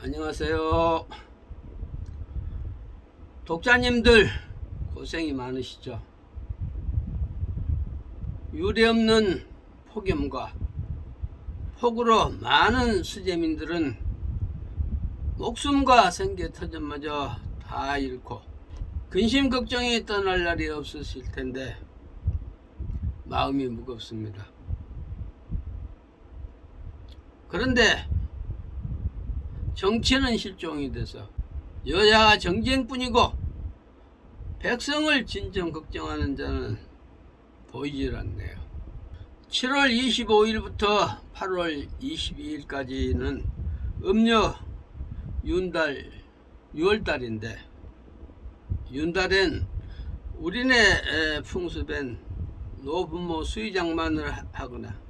안녕하세요. 독자님들 고생이 많으시죠. 유례없는 폭염과 폭우로 많은 수재민들은 목숨과 생계 터전마저 다 잃고 근심 걱정이 떠날 날이 없으실 텐데 마음이 무겁습니다. 그런데 정치는 실종이 돼서 여야가 정쟁뿐이고 백성을 진정 걱정하는 자는 보이질 않네요. 7월 25일부터 8월 22일까지는 음력 윤달 6월달인데 윤달엔 우리네 풍습엔 노부모 수의장만을 하거나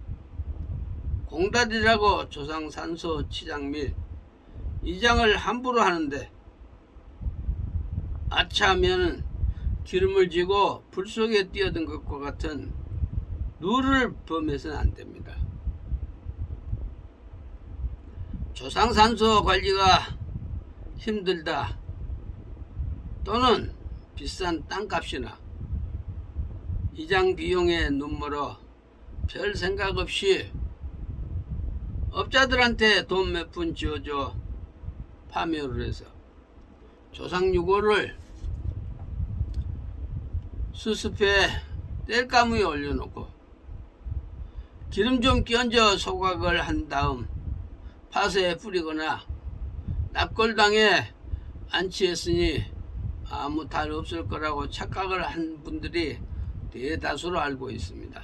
공달이라고 조상 산소 치장 및 이장을 함부로 하는데 아차하면 기름을 지고 불 속에 뛰어든 것과 같은 룰을 범해서는 안 됩니다. 조상 산소 관리가 힘들다 또는 비싼 땅값이나 이장 비용에 눈멀어 별 생각 없이 업자들한테 돈 몇 푼 지어줘 파묘를 해서 조상 유골을 수습해 땔감위에 올려놓고 기름 좀 끼얹어 소각을 한 다음 파쇄에 뿌리거나 납골당에 안치했으니 아무 탈 없을 거라고 착각을 한 분들이 대다수로 알고 있습니다.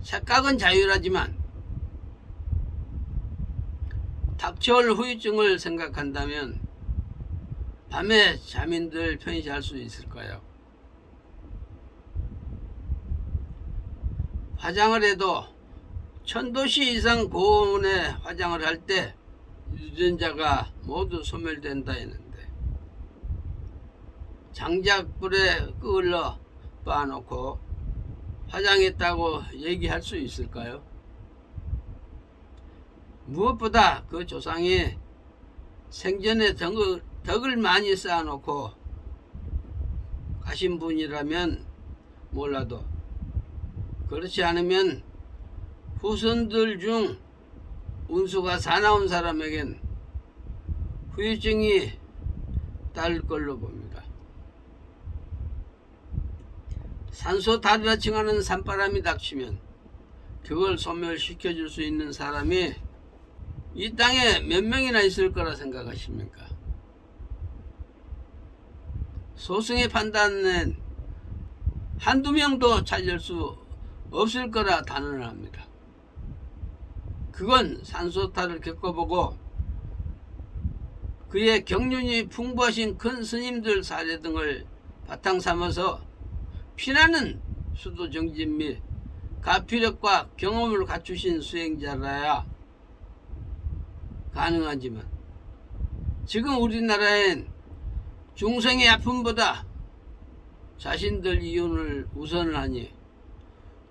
착각은 자유하지만 닥쳐올 후유증을 생각한다면 밤에 잠인들 편히 잘 수 있을까요? 화장을 해도 1000도씨 이상 고온에 화장을 할 때 유전자가 모두 소멸된다 했는데 장작불에 끌어 빻아놓고 화장했다고 얘기할 수 있을까요? 무엇보다 그 조상이 생전에 덕을 많이 쌓아놓고 가신 분이라면 몰라도 그렇지 않으면 후손들 중 운수가 사나운 사람에겐 후유증이 따를 걸로 봅니다. 산소탈이라 칭하는 산바람이 닥치면 그걸 소멸시켜 줄 수 있는 사람이 이 땅에 몇 명이나 있을 거라 생각하십니까? 소승의 판단은 한두 명도 찾을 수 없을 거라 단언합니다. 그건 산소탈을 겪어보고 그의 경륜이 풍부하신 큰 스님들 사례 등을 바탕 삼아서 피나는 수도정진 및 가피력과 경험을 갖추신 수행자라야 가능하지만 지금 우리나라엔 중생의 아픔보다 자신들 이윤을 우선을 하니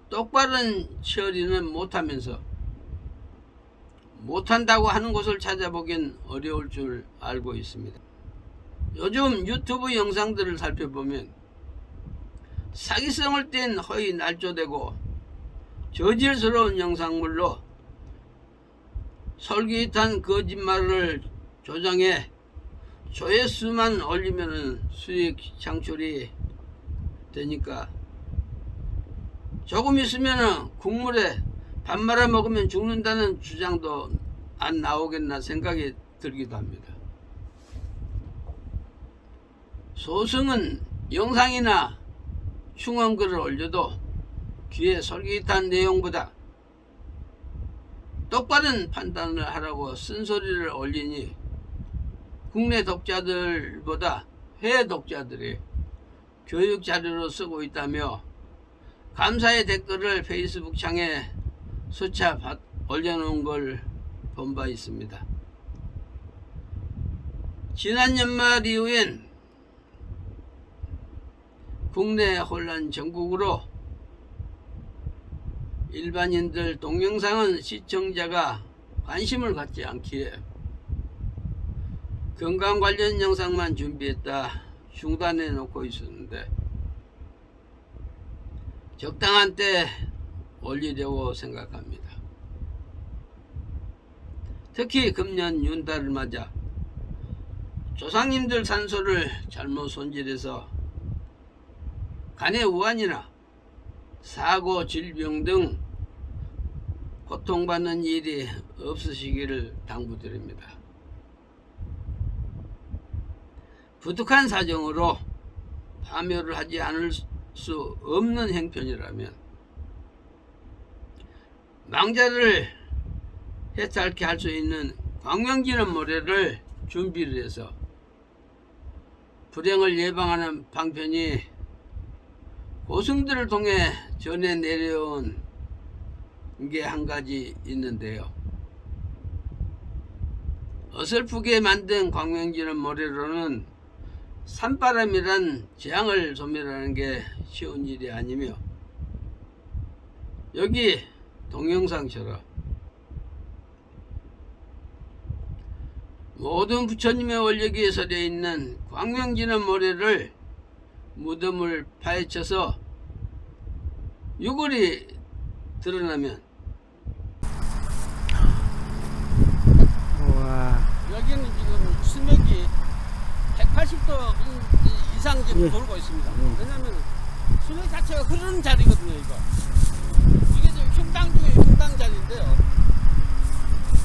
똑바른 처리는 못하면서 못한다고 하는 곳을 찾아보긴 어려울 줄 알고 있습니다. 요즘 유튜브 영상들을 살펴보면 사기성을 띤 허위 날조되고 저질스러운 영상물로 솔깃한 거짓말을 조장해 조회수만 올리면 수익 창출이 되니까 조금 있으면 국물에 밥 말아 먹으면 죽는다는 주장도 안 나오겠나 생각이 들기도 합니다. 소승은 영상이나 충언글을 올려도 귀에 솔깃한 내용보다 똑바른 판단을 하라고 쓴소리를 올리니 국내 독자들보다 해외 독자들이 교육 자료로 쓰고 있다며 감사의 댓글을 페이스북 창에 수차 올려놓은 걸 본 바 있습니다. 지난 연말 이후엔 국내 혼란 전국으로 일반인들 동영상은 시청자가 관심을 갖지 않기에 건강 관련 영상만 준비했다 중단해 놓고 있었는데 적당한 때 올리려고 생각합니다. 특히 금년 윤달을 맞아 조상님들 산소를 잘못 손질해서 간의 우환이나 사고, 질병 등 고통받는 일이 없으시기를 당부드립니다. 부득한 사정으로 파묘를 하지 않을 수 없는 형편이라면 망자를 해탈케 할 수 있는 광명진원 모래를 준비를 해서 불행을 예방하는 방편이 고승들을 통해 전해 내려온 게 한 가지 있는데요. 어설프게 만든 광명진원 모래로는 산바람이란 재앙을 소멸하는 게 쉬운 일이 아니며 여기 동영상처럼 모든 부처님의 원력이 서려 있는 광명진원 모래를 무덤을 파헤쳐서 유골이 드러나면 우와. 여기는 지금 수맥이 180도 이상 지금 돌고 있습니다. 왜냐면 수맥 자체가 흐르는 자리거든요. 이게 지금 흉당 중에 흉당 자리인데요.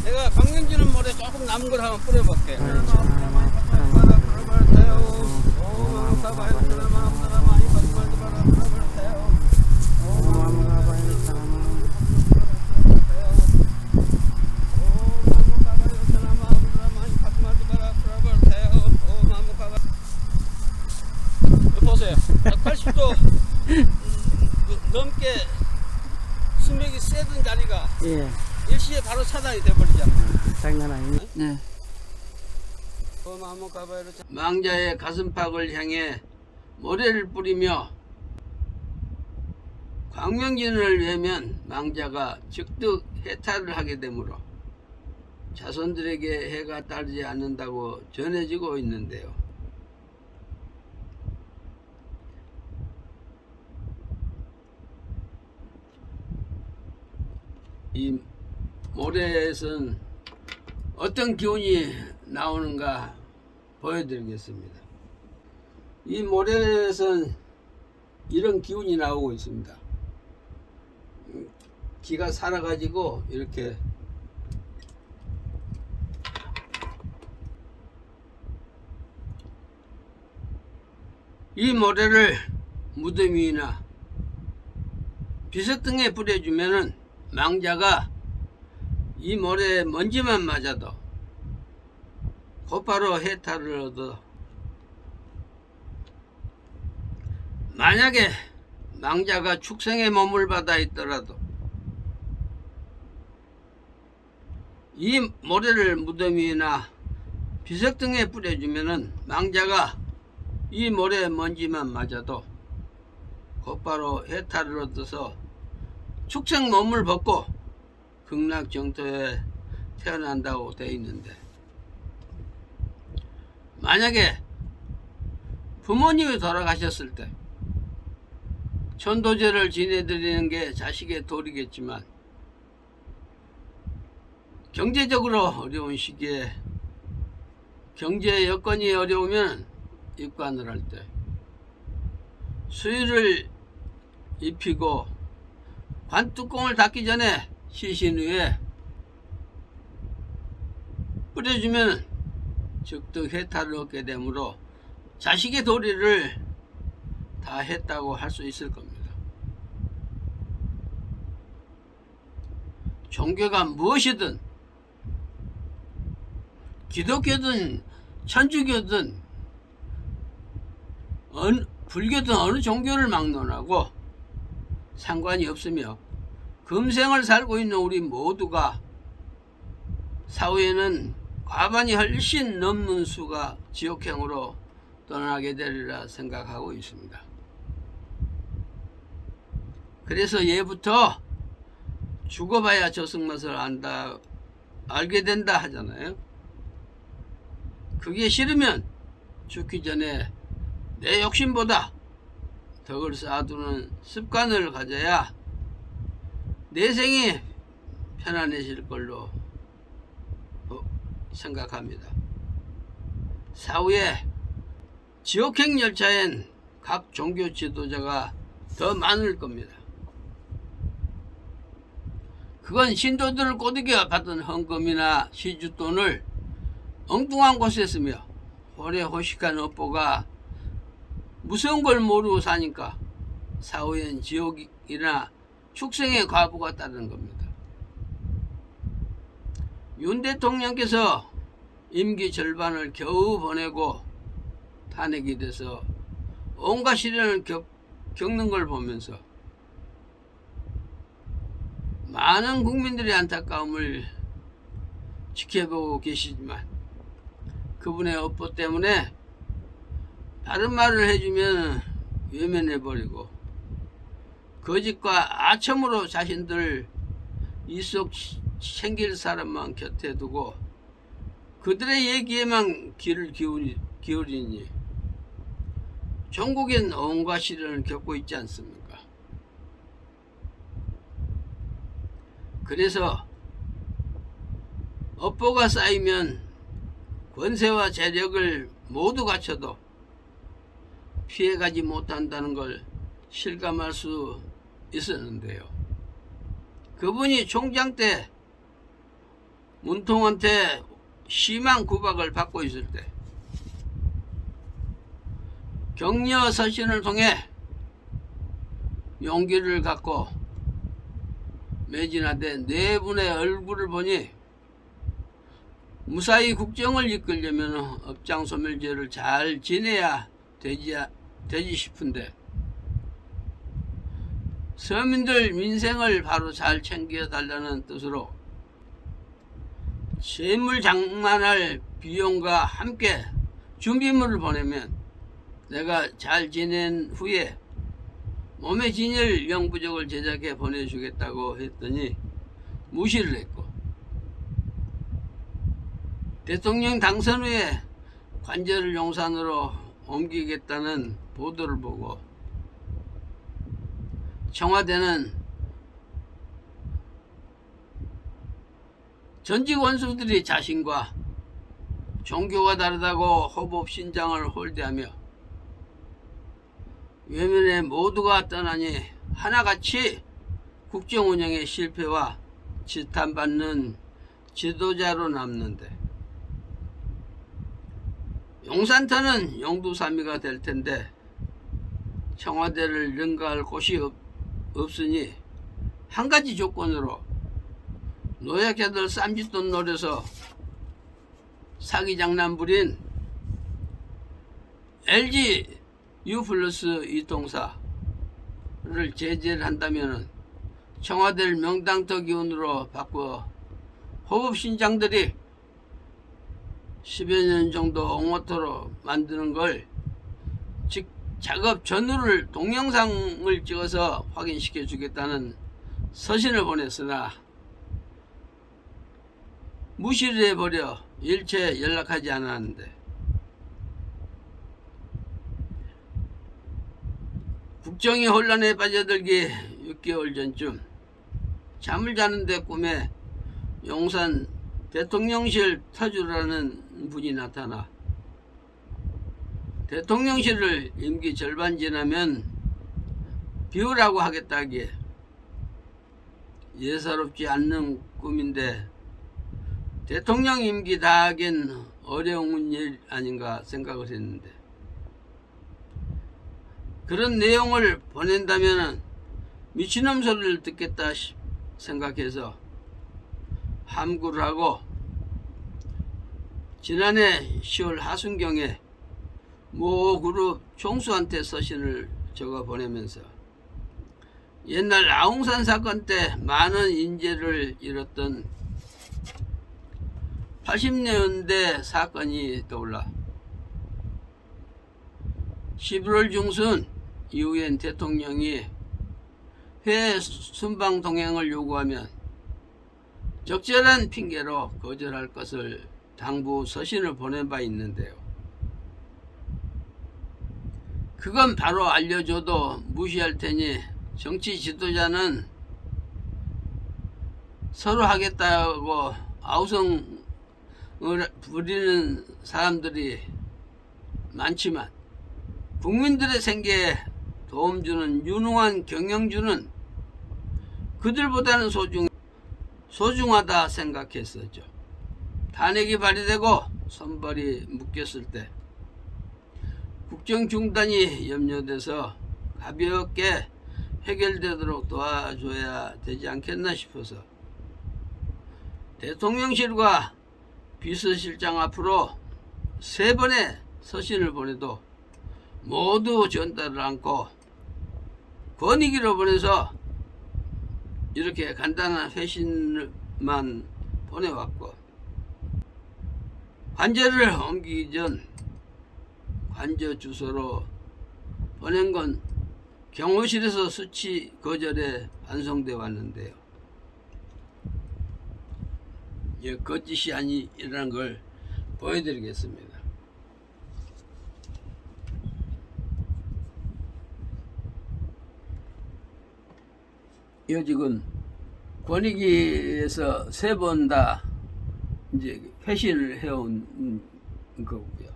내가 광명진원 모래 조금 남은 걸 한번 뿌려볼게요. 보세요. 180도 넘게 수맥이 세던 자리가 예. 일시에 바로 차단이 돼버리잖아요. 장난 아니네. 네. 망자의 가슴팍을 향해 모래를 뿌리며 광명진원을 외면 망자가 즉득 해탈을 하게 되므로 자손들에게 해가 따르지 않는다고 전해지고 있는데요. 이 모래에선 어떤 기운이 나오는가 보여드리겠습니다. 이 모래에선 이런 기운이 나오고 있습니다. 기가 살아가지고 이렇게 이 모래를 무덤 위나 비석 등에 뿌려주면은 망자가 이 모래에 먼지만 맞아도 곧바로 해탈을 얻어 만약에 망자가 축생의 몸을 받아 있더라도 이 모래를 무덤 위나 비석 등에 뿌려주면은 망자가 이 모래에 먼지만 맞아도 곧바로 해탈을 얻어서 축생 몸을 벗고 극락정토에 태어난다고 되어 있는데 만약에 부모님이 돌아가셨을 때 천도제를 지내드리는 게 자식의 도리겠지만 경제적으로 어려운 시기에 경제 여건이 어려우면 입관을 할 때 수의를 입히고 관뚜껑을 닫기 전에 시신 후에 뿌려주면 즉득 해탈을 얻게 되므로 자식의 도리를 다 했다고 할 수 있을 겁니다. 종교가 무엇이든 기독교든 천주교든 불교든 어느 종교를 막론하고 상관이 없으며 금생을 살고 있는 우리 모두가 사후에는 과반이 훨씬 넘는 수가 지옥행으로 떠나게 되리라 생각하고 있습니다. 그래서 예부터 죽어봐야 저승맛을 알게 된다 하잖아요. 그게 싫으면 죽기 전에 내 욕심보다 덕을 쌓아두는 습관을 가져야 내 생이 편안해질 걸로 생각합니다. 사후에 지옥행 열차엔 각 종교 지도자가 더 많을 겁니다. 그건 신도들을 꼬드겨 받은 헌금이나 시주돈을 엉뚱한 곳에 쓰며 호래호식한 업보가 무서운 걸 모르고 사니까 사후엔 지옥이나 축생의 과부가 따르는 겁니다. 윤 대통령께서 임기 절반을 겨우 보내고 탄핵이 돼서 온갖 시련을 겪는 걸 보면서 많은 국민들의 안타까움을 지켜보고 계시지만 그분의 업보 때문에 다른 말을 해주면 외면해버리고 거짓과 아첨으로 자신들 이속 챙길 사람만 곁에 두고 그들의 얘기에만 귀를 기울이니 전국엔 온갖 시련을 겪고 있지 않습니까? 그래서 업보가 쌓이면 권세와 재력을 모두 갖춰도 피해가지 못한다는 걸 실감할 수 있었는데요. 그분이 총장 때 문통한테 심한 구박을 받고 있을 때 격려 서신을 통해 용기를 갖고 매진하되 네 분의 얼굴을 보니 무사히 국정을 이끌려면 업장소멸제를 잘 지내야 되지 싶은데 서민들 민생을 바로 잘 챙겨달라는 뜻으로 재물 장만할 비용과 함께 준비물을 보내면 내가 잘 지낸 후에 몸에 지닐 영부족을 제작해 보내주겠다고 했더니 무시를 했고 대통령 당선 후에 관절을 용산으로 옮기겠다는 보도를 보고 청와대는 전직 원수들이 자신과 종교가 다르다고 호법 신장을 홀대하며 외면에 모두가 떠나니 하나같이 국정 운영의 실패와 지탄받는 지도자로 남는데 용산터는 용두사미가 될 텐데 청와대를 능가할 곳이 없으니 한 가지 조건으로 노약자들 쌈짓돈 노려서 사기 장난 부린 LG U+ 이통사를 제재를 한다면 청와대를 명당터 기운으로 바꾸어 호법신장들이 10여 년 정도 옹호토로 만드는 걸 작업 전후를 동영상을 찍어서 확인시켜 주겠다는 서신을 보냈으나 무시를 해버려 일체 연락하지 않았는데 국정이 혼란에 빠져들기 6개월 전쯤 잠을 자는데 꿈에 용산 대통령실 터주라는 분이 나타나 대통령실을 임기 절반 지나면 비우라고 하겠다기에 예사롭지 않는 꿈인데 대통령 임기 다 하긴 어려운 일 아닌가 생각을 했는데 그런 내용을 보낸다면 미친놈 소리를 듣겠다 생각해서 함구를 하고 지난해 10월 하순경에 모 그룹 총수한테 서신을 적어 보내면서 옛날 아웅산 사건 때 많은 인재를 잃었던 80년대 사건이 떠올라 11월 중순 이후엔 대통령이 해외 순방 동행을 요구하면 적절한 핑계로 거절할 것을 당부 서신을 보낸 바 있는데요. 그건 바로 알려줘도 무시할 테니 정치 지도자는 서로 하겠다고 아우성을 부리는 사람들이 많지만 국민들의 생계에 도움 주는 유능한 경영주는 그들보다는 소중하다 생각했었죠. 탄핵이 발의되고 선벌이 묶였을 때 국정 중단이 염려돼서 가볍게 해결되도록 도와줘야 되지 않겠나 싶어서 대통령실과 비서실장 앞으로 3번의 서신을 보내도 모두 전달을 않고 권익위로 보내서 이렇게 간단한 회신만 보내왔고, 관저를 옮기기 전 관저 주소로 보낸 건 경호실에서 수치 거절에 반송돼 왔는데요. 거짓이 아니라는 걸 보여드리겠습니다. 이거 지금 권익위에서 3번 다 이제 회신을 해온 거고요.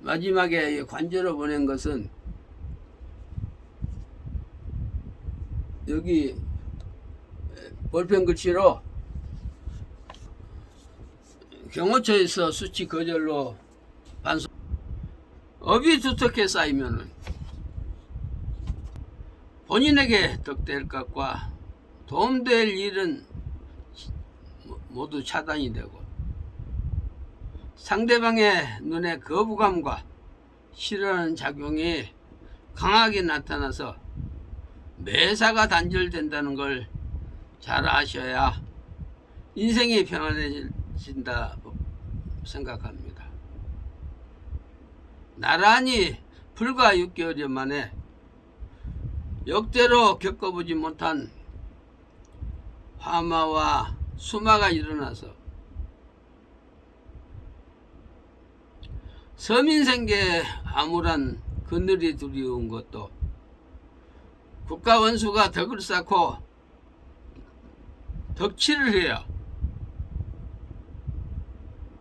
마지막에 관저로 보낸 것은 여기 볼펜 글씨로 경호처에서 수치 거절로 반송. 업이 두텁게 쌓이면은 본인에게 덕될 것과 도움될 일은 모두 차단이 되고 상대방의 눈에 거부감과 싫어하는 작용이 강하게 나타나서 매사가 단절된다는 걸 잘 아셔야 인생이 평안해진다 생각합니다. 나란히 불과 6개월 만에 역대로 겪어보지 못한 화마와 수마가 일어나서 서민 생계에 암울한 그늘이 두려운 것도 국가 원수가 덕을 쌓고 덕치를 해야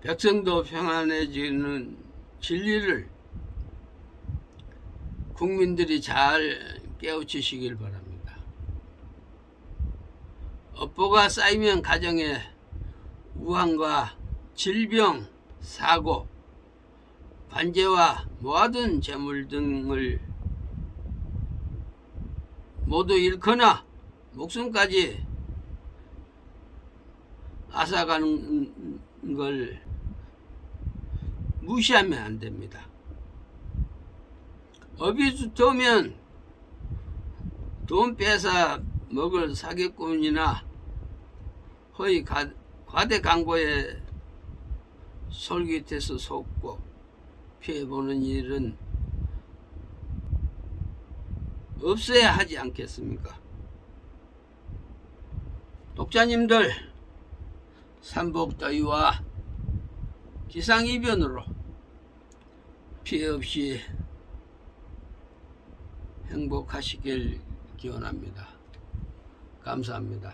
백성도 평안해지는 진리를 국민들이 잘 깨우치시길 바랍니다. 업보가 쌓이면 가정에 우환과 질병, 사고, 관제와 모아둔 재물 등을 모두 잃거나 목숨까지 앗아가는 걸 무시하면 안 됩니다. 업이 두터우면 돈 뺏어 먹을 사기꾼이나 허위 과대 광고에 솔깃해서 속고 피해보는 일은 없어야 하지 않겠습니까? 독자님들, 삼복더위와 기상이변으로 피해 없이 행복하시길 기원합니다. 감사합니다.